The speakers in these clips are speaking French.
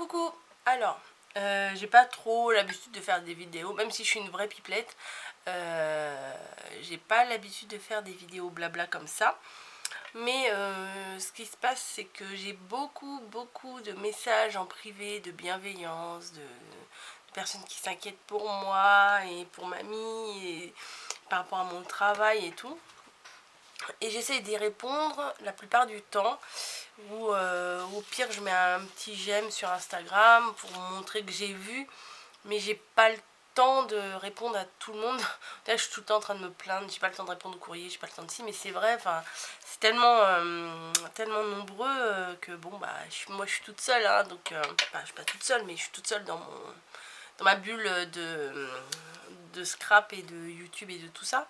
Coucou. Alors, j'ai pas trop l'habitude de faire des vidéos, même si je suis une vraie pipelette. J'ai pas l'habitude de faire des vidéos blabla comme ça. Mais ce qui se passe, c'est que j'ai beaucoup de messages en privé, de bienveillance, de personnes qui s'inquiètent pour moi et pour mamie, et par rapport à mon travail et tout. Et j'essaie d'y répondre la plupart du temps. Ou au pire, je mets un petit j'aime sur Instagram pour montrer que j'ai vu. Mais j'ai pas le temps de répondre à tout le monde. Là, je suis tout le temps en train de me plaindre. J'ai pas le temps de répondre au courrier, j'ai pas le temps de si. Mais c'est vrai, enfin, c'est tellement nombreux que bon, bah, moi je suis toute seule. Hein, donc, enfin, je suis pas toute seule, mais je suis toute seule dans ma bulle de scrap et de YouTube et de tout ça.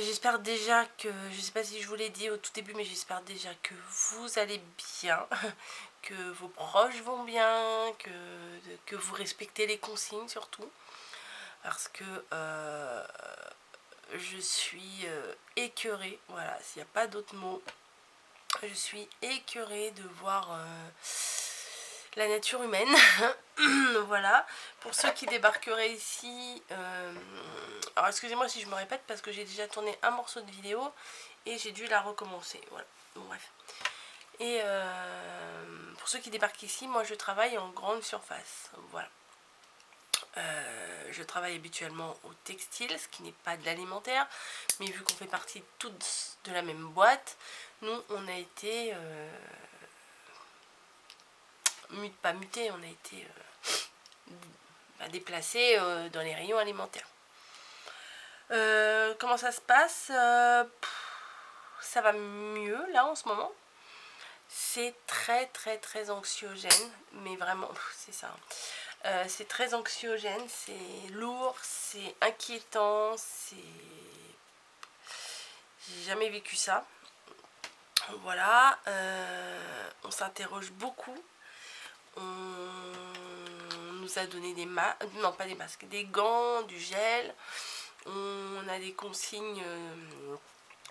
J'espère déjà que, je sais pas si je vous l'ai dit au tout début, mais j'espère déjà que vous allez bien, que vos proches vont bien, que vous respectez les consignes surtout, parce que je suis écœurée, voilà, s'il n'y a pas d'autre mot, je suis écœurée de voir la nature humaine. Voilà, pour ceux qui débarqueraient ici, alors excusez-moi si je me répète parce que j'ai déjà tourné un morceau de vidéo et j'ai dû la recommencer, voilà, bon, bref. Et pour ceux qui débarquent ici, moi je travaille en grande surface, voilà. Je travaille habituellement au textile, ce qui n'est pas de l'alimentaire, mais vu qu'on fait partie toutes de la même boîte, nous on a été pas mutés, on a été déplacés dans les rayons alimentaires. Comment ça se passe? Ça va mieux là en ce moment. C'est très anxiogène, mais vraiment, c'est ça. C'est très anxiogène, c'est lourd, c'est inquiétant, c'est... J'ai jamais vécu ça. Voilà, on s'interroge beaucoup. On nous a donné des masques, non pas des masques, des gants, du gel. On a des consignes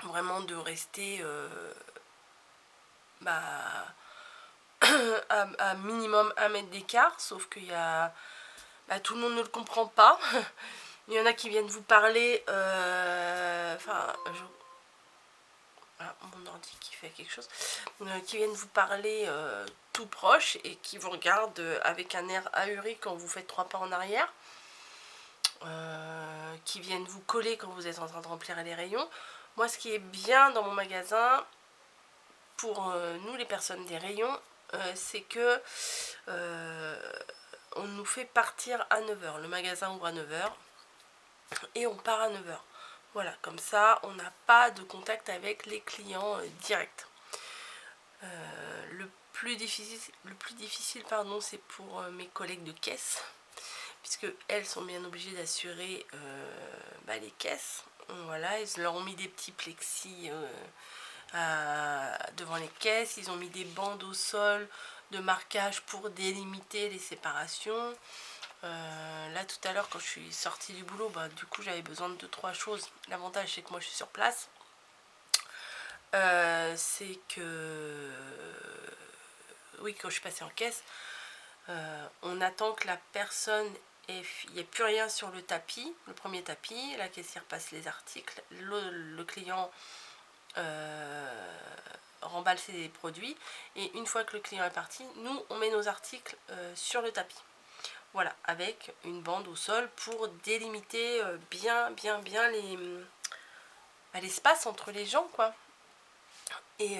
vraiment de rester à minimum 1 mètre d'écart, sauf qu'il y a... tout le monde ne le comprend pas. Il y en a qui viennent vous parler, voilà, mon ordi qui fait quelque chose, qui viennent vous parler tout proche et qui vous regardent avec un air ahuri quand vous faites 3 pas en arrière, qui viennent vous coller quand vous êtes en train de remplir les rayons. Moi, ce qui est bien dans mon magasin, pour nous les personnes des rayons, c'est que on nous fait partir à 9 h. Le magasin ouvre à 9 h et on part à 9 h. Voilà, comme ça, on n'a pas de contact avec les clients direct. Le plus difficile, pardon, c'est pour mes collègues de caisse, puisque elles sont bien obligées d'assurer les caisses. Voilà, ils leur ont mis des petits plexis devant les caisses, ils ont mis des bandes au sol de marquage pour délimiter les séparations. Là tout à l'heure quand je suis sortie du boulot, du coup j'avais besoin de 2-3 choses. L'avantage c'est que moi je suis sur place, c'est que oui, quand je suis passée en caisse, on attend que la personne il n'y a plus rien sur le tapis, le premier tapis, la caissière passe les articles, le client remballe ses produits, et une fois que le client est parti, nous on met nos articles sur le tapis. Voilà, avec une bande au sol pour délimiter bien l'espace entre les gens, quoi. Et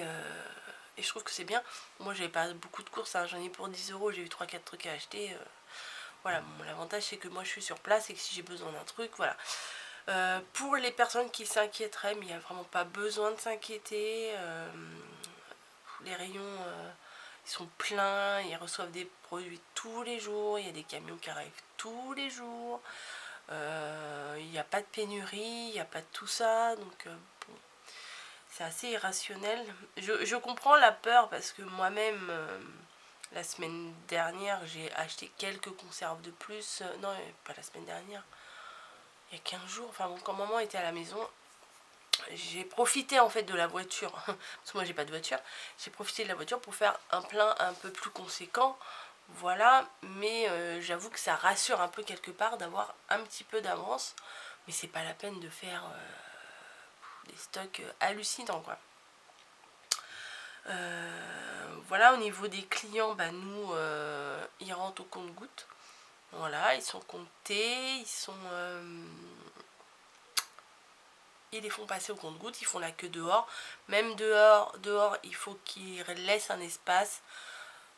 je trouve que c'est bien. Moi, j'avais pas beaucoup de courses, hein. J'en ai pour 10 €, j'ai eu 3-4 trucs à acheter. Voilà, bon, l'avantage c'est que moi je suis sur place et que si j'ai besoin d'un truc, voilà. Pour les personnes qui s'inquiéteraient, mais il n'y a vraiment pas besoin de s'inquiéter. Les rayons ils sont pleins, ils reçoivent des produits tous les jours, il y a des camions qui arrivent tous les jours, il n'y a pas de pénurie, il n'y a pas de tout ça, donc bon, c'est assez irrationnel. Je comprends la peur parce que moi-même, la semaine dernière, j'ai acheté quelques conserves de plus, non, pas la semaine dernière, il y a 15 jours, enfin bon, quand maman était à la maison, j'ai profité en fait de la voiture, parce que moi j'ai pas de voiture, j'ai profité de la voiture pour faire un plein un peu plus conséquent, voilà, mais j'avoue que ça rassure un peu quelque part d'avoir un petit peu d'avance, mais c'est pas la peine de faire des stocks hallucinants quoi. Voilà, au niveau des clients, bah, nous, ils rentrent au compte-gouttes, voilà, ils sont comptés, ils les font passer au compte-gouttes, ils font la queue dehors. Même dehors, il faut qu'ils laissent un espace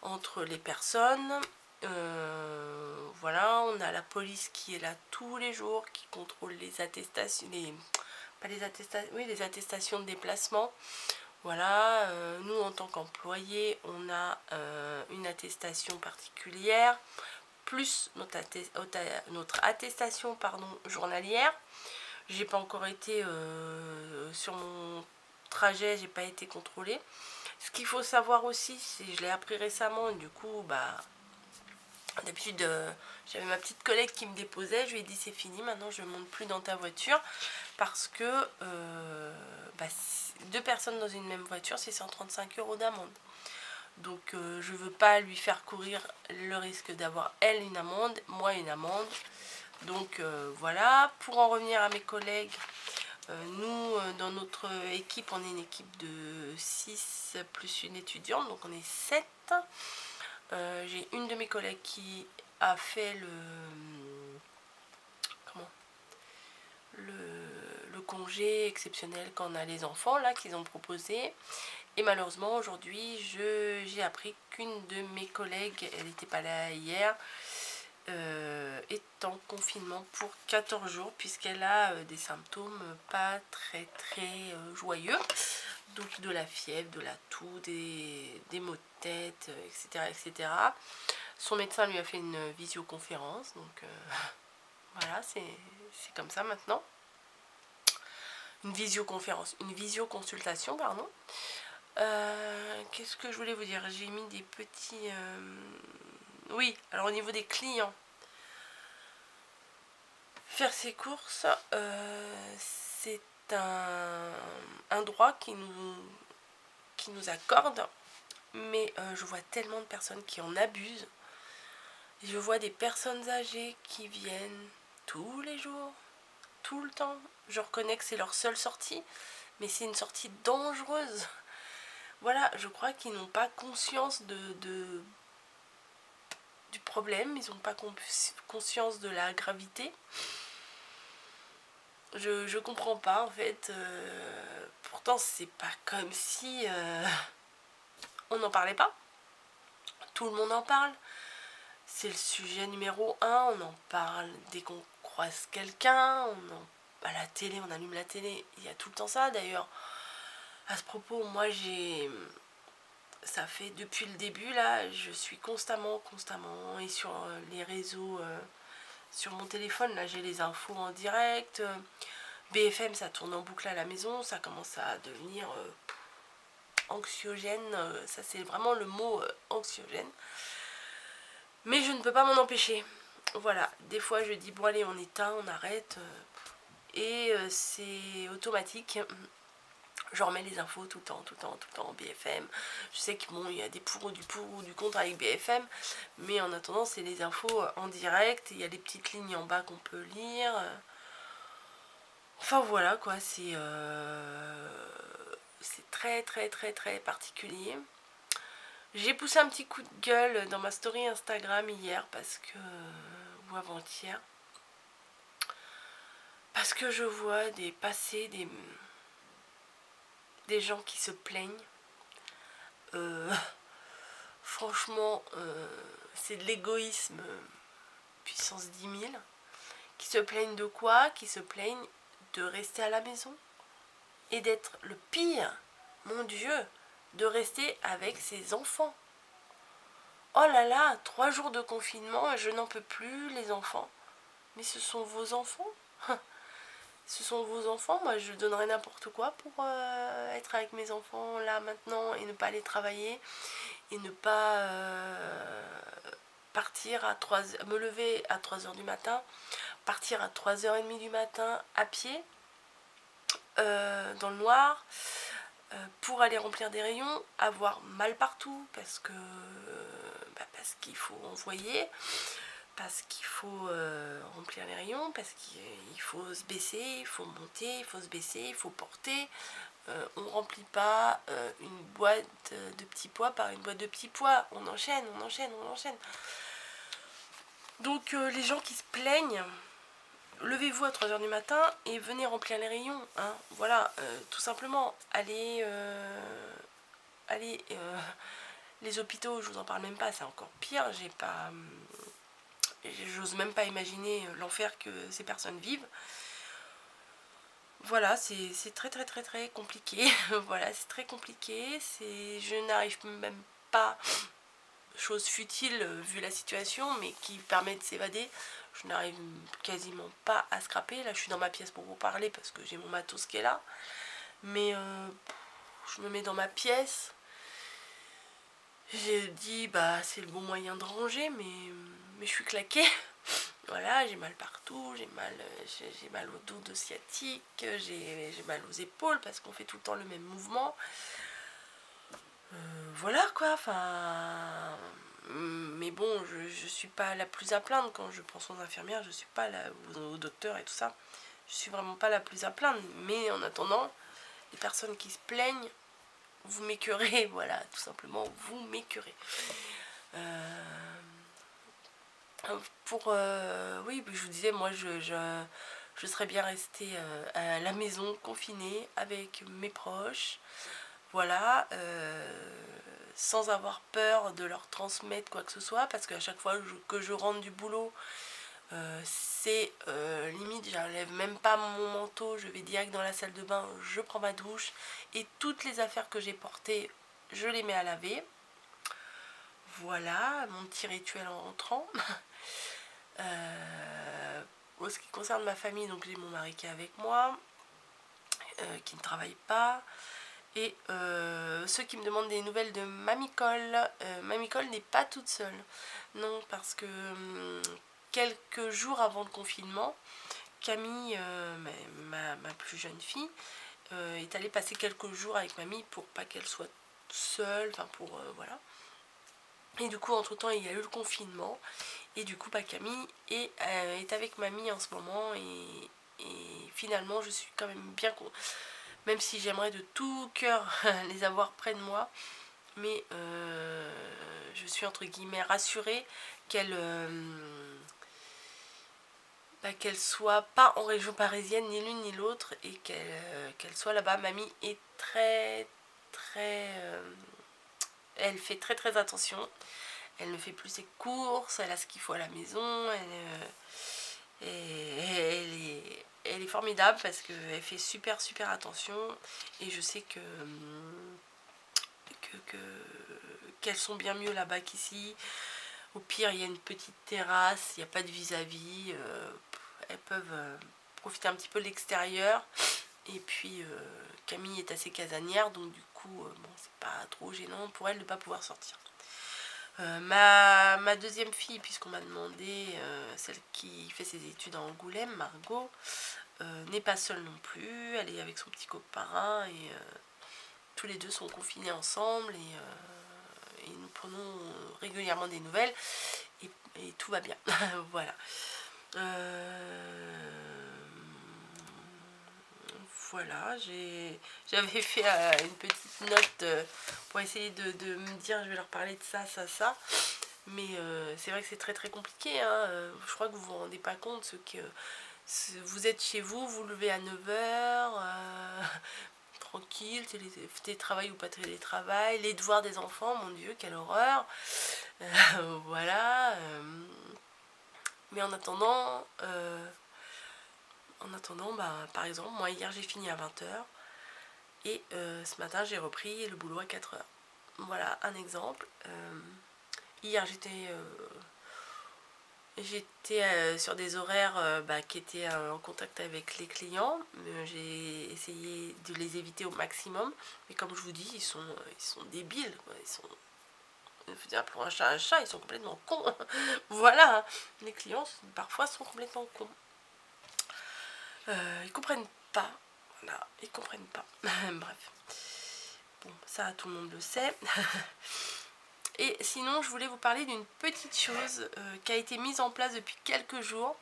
entre les personnes. Voilà, on a la police qui est là tous les jours, qui contrôle les attestations, pas les attestations, oui, les attestations de déplacement. Voilà, nous en tant qu'employés, on a une attestation particulière, plus notre attestation journalière. J'ai pas encore été sur mon trajet, j'ai pas été contrôlée. Ce qu'il faut savoir aussi, c'est je l'ai appris récemment, et du coup, bah, d'habitude, j'avais ma petite collègue qui me déposait, je lui ai dit c'est fini, maintenant je ne monte plus dans ta voiture, parce que bah, 2 personnes dans une même voiture, c'est 135 € d'amende. Donc je veux pas lui faire courir le risque d'avoir elle une amende, moi une amende. Donc voilà, pour en revenir à mes collègues, nous dans notre équipe, on est une équipe de 6 plus une étudiante, donc on est 7. J'ai une de mes collègues qui a fait le congé exceptionnel quand on a les enfants là qu'ils ont proposé. Et malheureusement aujourd'hui j'ai appris qu'une de mes collègues, elle n'était pas là hier, est en confinement pour 14 jours puisqu'elle a des symptômes pas très joyeux, donc de la fièvre, de la toux, des maux de tête, etc., etc. Son médecin lui a fait une visioconférence, donc voilà, c'est comme ça maintenant. Une visioconsultation, pardon. Qu'est-ce que je voulais vous dire? J'ai mis des petits... Oui, alors au niveau des clients, faire ses courses, c'est un droit qui nous accorde, mais je vois tellement de personnes qui en abusent. Je vois des personnes âgées qui viennent tous les jours, tout le temps. Je reconnais que c'est leur seule sortie, mais c'est une sortie dangereuse. Voilà, je crois qu'ils n'ont pas conscience du problème, ils n'ont pas conscience de la gravité. Je comprends pas en fait. Pourtant, c'est pas comme si on n'en parlait pas. Tout le monde en parle. C'est le sujet numéro 1. On en parle dès qu'on croise quelqu'un. À la télé, on allume la télé. Il y a tout le temps ça d'ailleurs. À ce propos, moi ça fait depuis le début là, je suis constamment et sur les réseaux, sur mon téléphone là, j'ai les infos en direct. BFM, ça tourne en boucle à la maison, ça commence à devenir anxiogène, ça c'est vraiment le mot anxiogène. Mais je ne peux pas m'en empêcher. Voilà, des fois je dis bon allez on éteint, on arrête, et c'est automatique. Je remets les infos tout le temps, BFM. Je sais qu'il bon, y a des pour ou du contre avec BFM, mais en attendant, c'est les infos en direct. Il y a les petites lignes en bas qu'on peut lire. Enfin voilà quoi, c'est très particulier. J'ai poussé un petit coup de gueule dans ma story Instagram hier ou avant-hier, parce que je vois passer des gens qui se plaignent. Franchement, c'est de l'égoïsme puissance 10 000. Qui se plaignent de quoi? Qui se plaignent de rester à la maison et d'être le pire, mon Dieu, de rester avec ses enfants. Oh là là, 3 jours de confinement, je n'en peux plus, les enfants. Mais ce sont vos enfants. Ce sont vos enfants. Moi, je donnerais n'importe quoi pour être avec mes enfants là maintenant et ne pas aller travailler et ne pas partir me lever à 3h du matin, partir à 3h30 du matin à pied dans le noir, pour aller remplir des rayons, avoir mal partout parce qu'il faut envoyer, parce qu'il faut remplir les rayons, parce qu'il faut se baisser, il faut monter, il faut se baisser, il faut porter. On remplit pas une boîte de petits pois par une boîte de petits pois. On enchaîne, on enchaîne, on enchaîne. Donc les gens qui se plaignent, levez-vous à 3h du matin et venez remplir les rayons. Hein. Voilà, tout simplement. Allez, les hôpitaux, je vous en parle même pas, c'est encore pire. J'ose même pas imaginer l'enfer que ces personnes vivent. Voilà, c'est très très très très compliqué. Voilà, c'est très compliqué. Je n'arrive même pas, chose futile vu la situation, mais qui permet de s'évader. Je n'arrive quasiment pas à scraper. Là, je suis dans ma pièce pour vous parler parce que j'ai mon matos qui est là. Mais je me mets dans ma pièce. J'ai dit, bah, c'est le bon moyen de ranger, mais je suis claquée. Voilà, j'ai mal partout, j'ai mal au dos sciatique, j'ai mal aux épaules parce qu'on fait tout le temps le même mouvement. Voilà quoi, enfin... Mais bon, je suis pas la plus à plaindre quand je pense aux infirmières, je suis pas aux docteurs et tout ça. Je suis vraiment pas la plus à plaindre. Mais en attendant, les personnes qui se plaignent, vous m'écœurez, voilà, tout simplement, vous m'écœurez. Oui, je vous disais, moi je serais bien restée à la maison, confinée, avec mes proches, voilà, sans avoir peur de leur transmettre quoi que ce soit, parce qu'à chaque fois que je rentre du boulot, c'est limite, j'enlève même pas mon manteau, je vais direct dans la salle de bain, je prends ma douche, et toutes les affaires que j'ai portées, je les mets à laver. Voilà, mon petit rituel en rentrant. En ce qui concerne ma famille, donc j'ai mon mari qui est avec moi, qui ne travaille pas. Et ceux qui me demandent des nouvelles de Mamie-Colle, Mamie-Colle n'est pas toute seule. Non, parce que quelques jours avant le confinement, Camille, ma plus jeune fille, est allée passer quelques jours avec mamie pour pas qu'elle soit seule, enfin pour voilà. Et du coup, entre temps, il y a eu le confinement. Et du coup, Camille est avec mamie en ce moment. Et finalement, je suis quand même bien contente. Même si j'aimerais de tout cœur les avoir près de moi. Mais je suis entre guillemets rassurée qu'elle soit pas en région parisienne, ni l'une ni l'autre. Et qu'elle soit là-bas. Mamie est très, très... elle fait très très attention. Elle ne fait plus ses courses, elle a ce qu'il faut à la maison, elle est formidable parce qu'elle fait super super attention et je sais qu'elles sont bien mieux là-bas qu'ici. Au pire, il y a une petite terrasse, il n'y a pas de vis-à-vis, elles peuvent profiter un petit peu de l'extérieur. Et puis Camille est assez casanière, donc du coup, bon, c'est pas trop gênant pour elle de ne pas pouvoir sortir. Ma deuxième fille, puisqu'on m'a demandé, celle qui fait ses études à Angoulême, Margot, n'est pas seule non plus. Elle est avec son petit copain et tous les deux sont confinés ensemble et nous prenons régulièrement des nouvelles et tout va bien. Voilà. Voilà, j'avais fait une petite note pour essayer de me dire je vais leur parler de ça, ça, ça. Mais c'est vrai que c'est très très compliqué. Hein. Je crois que vous vous rendez pas compte que vous êtes chez vous, vous levez à 9h, tranquille, télétravail ou pas télétravail, les devoirs des enfants, mon Dieu, quelle horreur. Voilà. Mais en attendant, par exemple, moi hier j'ai fini à 20h et ce matin j'ai repris le boulot à 4h. Voilà un exemple. Hier j'étais sur des horaires qui étaient en contact avec les clients. J'ai essayé de les éviter au maximum. Mais comme je vous dis, ils sont débiles. Quoi. Pour un chat, ils sont complètement cons. Voilà, hein. Les clients parfois sont complètement cons. Ils comprennent pas. Voilà, ils comprennent pas. Bref. Bon, ça tout le monde le sait. Et sinon, je voulais vous parler d'une petite chose qui a été mise en place depuis quelques jours.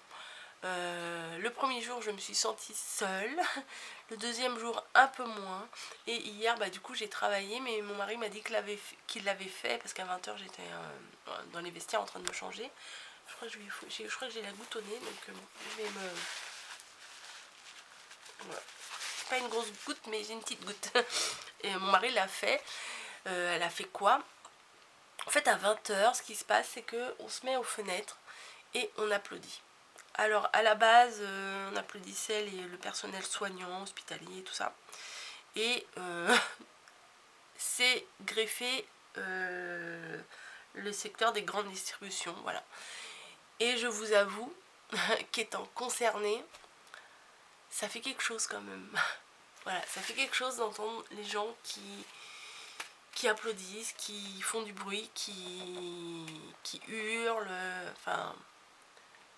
Le premier jour, je me suis sentie seule. Le deuxième jour, un peu moins. Et hier, bah, du coup, j'ai travaillé, mais mon mari m'a dit qu'il l'avait fait parce qu'à 20 h, j'étais dans les vestiaires en train de me changer. Je crois que j'ai la goutte au nez, donc bon, je vais me... Voilà. Pas une grosse goutte, mais j'ai une petite goutte. Et mon mari l'a fait. Elle a fait quoi? En fait, à 20 h, ce qui se passe, c'est qu'on se met aux fenêtres et on applaudit. Alors, à la base, on applaudissait le personnel soignant, hospitalier et tout ça. Et c'est greffé le secteur des grandes distributions, voilà. Et je vous avoue qu'étant concernée, ça fait quelque chose quand même. Voilà, ça fait quelque chose d'entendre les gens qui applaudissent, qui font du bruit, qui hurlent. Enfin,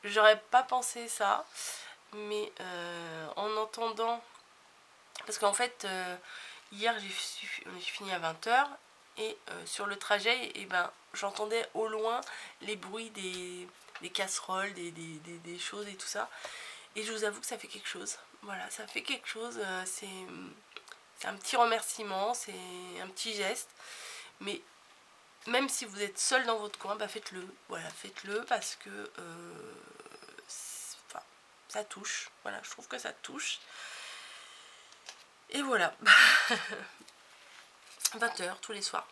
j'aurais pas pensé ça, mais en entendant... Parce qu'en fait, hier j'ai fini à 20 h et sur le trajet, et ben, j'entendais au loin les bruits des casseroles, des choses et tout ça. Et je vous avoue que ça fait quelque chose. Voilà, ça fait quelque chose. C'est un petit remerciement, c'est un petit geste. Mais même si vous êtes seul dans votre coin, bah faites-le. Voilà, faites-le parce que enfin, ça touche. Voilà, je trouve que ça touche. Et voilà. 20 h tous les soirs.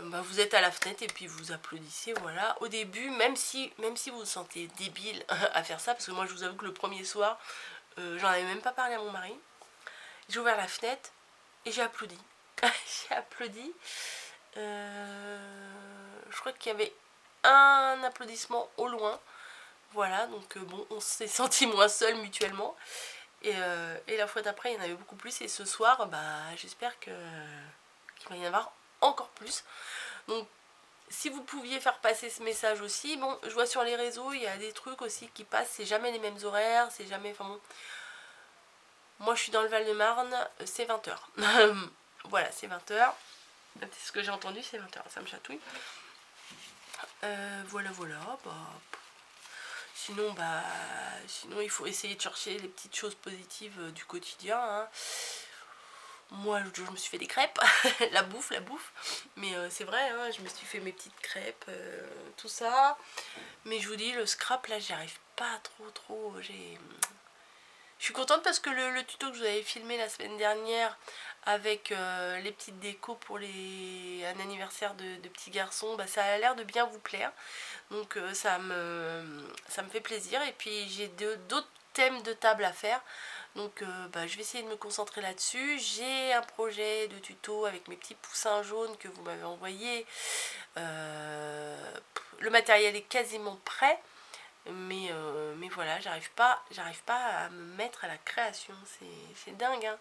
Bah vous êtes à la fenêtre et puis vous applaudissez, voilà. Au début, même si vous vous sentez débile à faire ça, parce que moi je vous avoue que le premier soir, j'en avais même pas parlé à mon mari. J'ai ouvert la fenêtre et j'ai applaudi. J'ai applaudi. Je crois qu'il y avait un applaudissement au loin. Voilà, donc bon, on s'est senti moins seul mutuellement. Et la fois d'après, il y en avait beaucoup plus. Et ce soir, bah, j'espère qu'il va y en avoir encore plus. Donc, si vous pouviez faire passer ce message aussi, bon, je vois sur les réseaux, il y a des trucs aussi qui passent, c'est jamais les mêmes horaires, c'est jamais... Enfin bon, moi je suis dans le Val-de-Marne, c'est 20 h. Voilà, c'est 20 h. C'est ce que j'ai entendu, c'est 20 h, ça me chatouille. Voilà, bah... Sinon, il faut essayer de chercher les petites choses positives du quotidien, hein. Moi, l'autre jour, je me suis fait des crêpes, la bouffe, mais c'est vrai, hein, je me suis fait mes petites crêpes, tout ça. Mais je vous dis, le scrap, là, j'y arrive pas trop, je suis contente parce que le tuto que je vous avais filmé la semaine dernière avec les petites décos pour un anniversaire de petits garçons, bah, ça a l'air de bien vous plaire. Donc ça me fait plaisir. Et puis j'ai d'autres thèmes de table à faire. Donc bah, je vais essayer de me concentrer là-dessus. J'ai un projet de tuto avec mes petits poussins jaunes que vous m'avez envoyé. Le matériel est quasiment prêt. Mais voilà, j'arrive pas à me mettre à la création. C'est dingue, hein.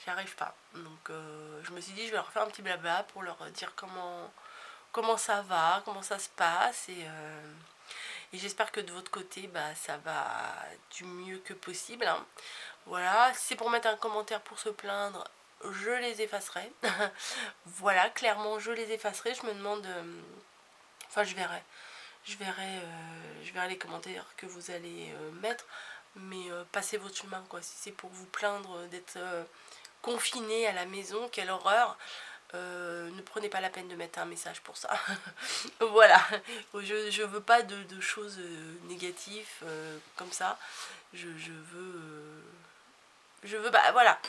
J'y arrive pas. Donc je me suis dit, je vais leur faire un petit blabla pour leur dire comment ça va, comment ça se passe. Et j'espère que de votre côté, bah, ça va du mieux que possible, hein. Voilà, si c'est pour mettre un commentaire pour se plaindre, je les effacerai. Voilà, clairement, je les effacerai. Je me demande... enfin, je verrai. Je verrai les commentaires que vous allez mettre. Mais passez votre chemin, quoi. Si c'est pour vous plaindre d'être confiné à la maison, quelle horreur. Ne prenez pas la peine de mettre un message pour ça. Voilà, je veux pas de choses négatives comme ça. Je veux, bah voilà.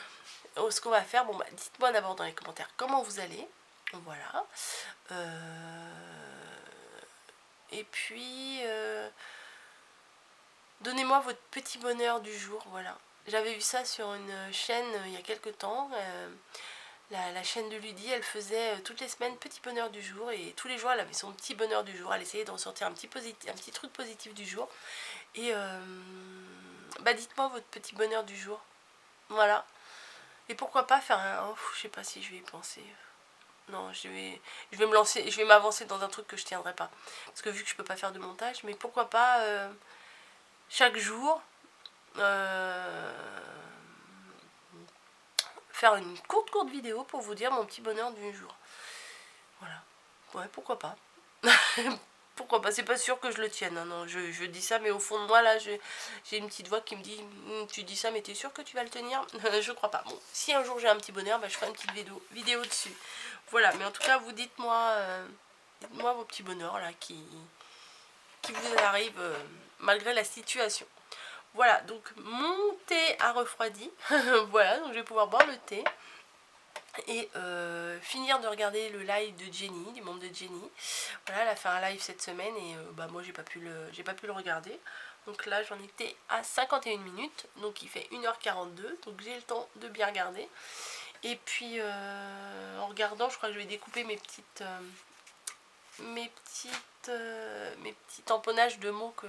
Ce qu'on va faire, bon bah dites-moi d'abord dans les commentaires comment vous allez. Voilà. Et puis donnez-moi votre petit bonheur du jour, voilà. J'avais vu ça sur une chaîne il y a quelques temps. La chaîne de Ludie, elle faisait toutes les semaines petit bonheur du jour, et tous les jours elle avait son petit bonheur du jour. Elle essayait de ressortir un petit truc positif du jour. Et bah dites-moi votre petit bonheur du jour. Voilà. Et pourquoi pas faire un... Oh, je sais pas si je vais y penser. Non, je vais me lancer, je vais m'avancer dans un truc que je tiendrai pas. Parce que vu que je peux pas faire de montage, mais pourquoi pas chaque jour faire une courte vidéo pour vous dire mon petit bonheur du jour. Voilà. Ouais, pourquoi pas. Pourquoi pas, c'est pas sûr que je le tienne, hein, non, je dis ça, mais au fond de moi, là, j'ai une petite voix qui me dit, tu dis ça, mais t'es sûr que tu vas le tenir? Je crois pas. Bon, si un jour j'ai un petit bonheur, bah, je ferai une petite vidéo dessus. Voilà, mais en tout cas, vous dites-moi vos petits bonheurs, là, qui vous arrivent malgré la situation. Voilà, donc mon thé a refroidi. Voilà, donc je vais pouvoir boire le thé. Et finir de regarder le live de Jenny, du monde de Jenny. Voilà, elle a fait un live cette semaine et bah, moi j'ai pas pu le regarder. Donc là j'en étais à 51 minutes, donc il fait 1h42, donc j'ai le temps de bien regarder. Et puis en regardant, je crois que je vais découper mes petits tamponnages de mots que...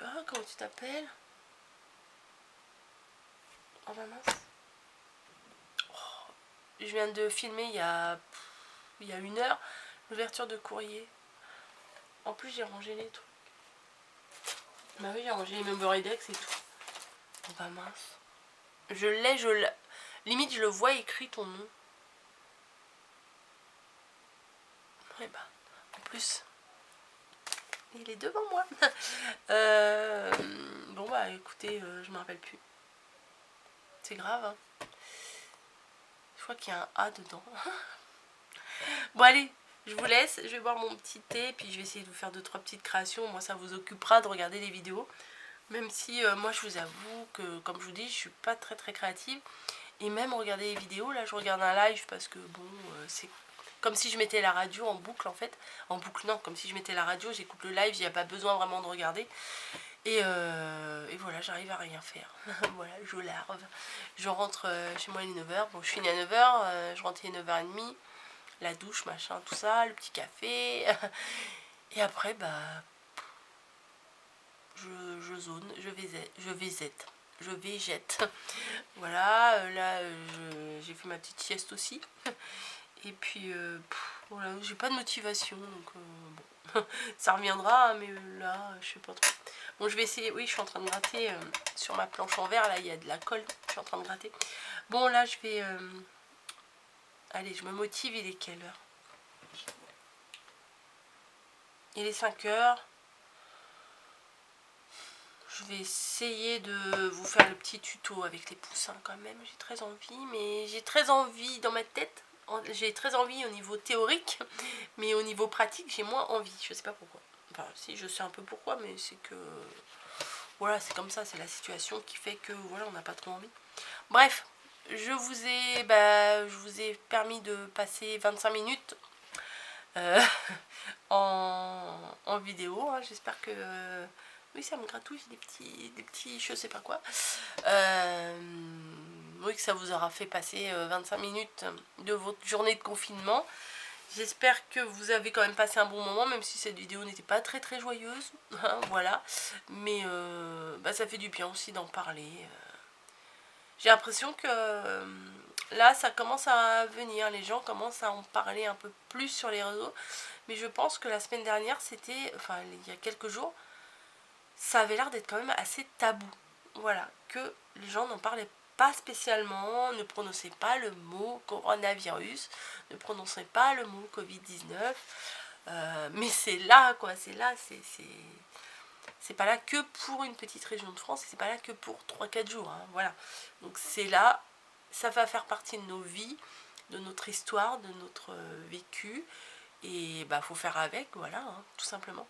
Ah, comment tu t'appelles? Oh bah mince. Je viens de filmer il y a 1 heure l'ouverture de courrier. En plus j'ai rangé les trucs. Bah oui, j'ai rangé les Memoredex et tout. Oh bah mince. Limite je le vois écrit ton nom. Ouais bah, en plus, il est devant moi. Bon bah écoutez, je me rappelle plus. C'est grave, hein. Je crois qu'il y a un A dedans. Bon allez, je vous laisse, je vais boire mon petit thé, puis je vais essayer de vous faire 2-3 petites créations. Moi ça vous occupera de regarder les vidéos. Même si moi je vous avoue que, comme je vous dis, je suis pas très créative. Et même regarder les vidéos, là je regarde un live parce que bon, c'est comme si je mettais la radio en boucle en fait. En boucle non, comme si je mettais la radio, j'écoute le live, il n'y a pas besoin vraiment de regarder. Et voilà, j'arrive à rien faire. Voilà, je larve. Je rentre chez moi à 9h. Bon, je finis à 9h, je rentre à 9h30. La douche, machin, tout ça, le petit café. Et après, bah, je zone, je végète. Voilà, là, j'ai fait ma petite sieste aussi. Et puis, voilà, j'ai pas de motivation, donc bon, ça reviendra, mais là, je sais pas trop. Bon, je vais essayer, oui, je suis en train de gratter sur ma planche en verre, là, il y a de la colle, je suis en train de gratter. Bon, là, je vais... allez, je me motive, il est quelle heure? Il est 5h. Je vais essayer de vous faire le petit tuto avec les poussins quand même. J'ai très envie, mais j'ai très envie dans ma tête. J'ai très envie au niveau théorique, mais au niveau pratique, j'ai moins envie. Je sais pas pourquoi. Enfin, si, je sais un peu pourquoi, mais c'est que... Voilà, c'est comme ça, c'est la situation qui fait que, voilà, on n'a pas trop envie. Bref, je vous ai permis de passer 25 minutes en vidéo. Hein. J'espère que... oui, ça me gratouille des petits je sais pas quoi. Oui, que ça vous aura fait passer 25 minutes de votre journée de confinement. J'espère que vous avez quand même passé un bon moment, même si cette vidéo n'était pas très joyeuse. Hein, voilà. Mais bah, ça fait du bien aussi d'en parler. J'ai l'impression que là, ça commence à venir. Les gens commencent à en parler un peu plus sur les réseaux. Mais je pense que la semaine dernière, c'était... Enfin, il y a quelques jours, ça avait l'air d'être quand même assez tabou. Voilà, que les gens n'en parlaient pas spécialement, ne prononçaient pas le mot coronavirus, ne prononçaient pas le mot Covid-19. Mais c'est là, quoi, c'est là, c'est pas là que pour une petite région de France, et c'est pas là que pour 3-4 jours, hein, voilà. Donc c'est là, ça va faire partie de nos vies, de notre histoire, de notre vécu, et bah faut faire avec, voilà, hein, tout simplement.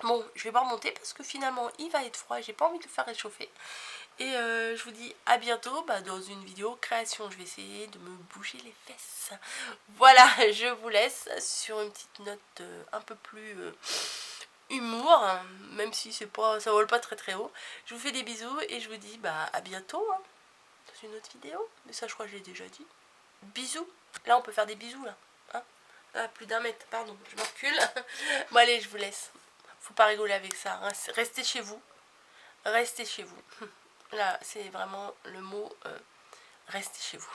Bon, je vais pas remonter parce que finalement il va être froid, j'ai pas envie de le faire réchauffer. Et je vous dis à bientôt dans une vidéo création. Je vais essayer de me bouger les fesses. Voilà, je vous laisse sur une petite note un peu plus humour, hein, même si c'est pas, ça vole pas très haut. Je vous fais des bisous et je vous dis à bientôt hein, dans une autre vidéo. Mais ça je crois que je l'ai déjà dit. Bisous. Là on peut faire des bisous là. Hein, ah, plus d'1 mètre, pardon, je me recule. Bon allez, je vous laisse. Faut pas rigoler avec ça. Hein. Restez chez vous. Restez chez vous. Là, c'est vraiment le mot restez chez vous.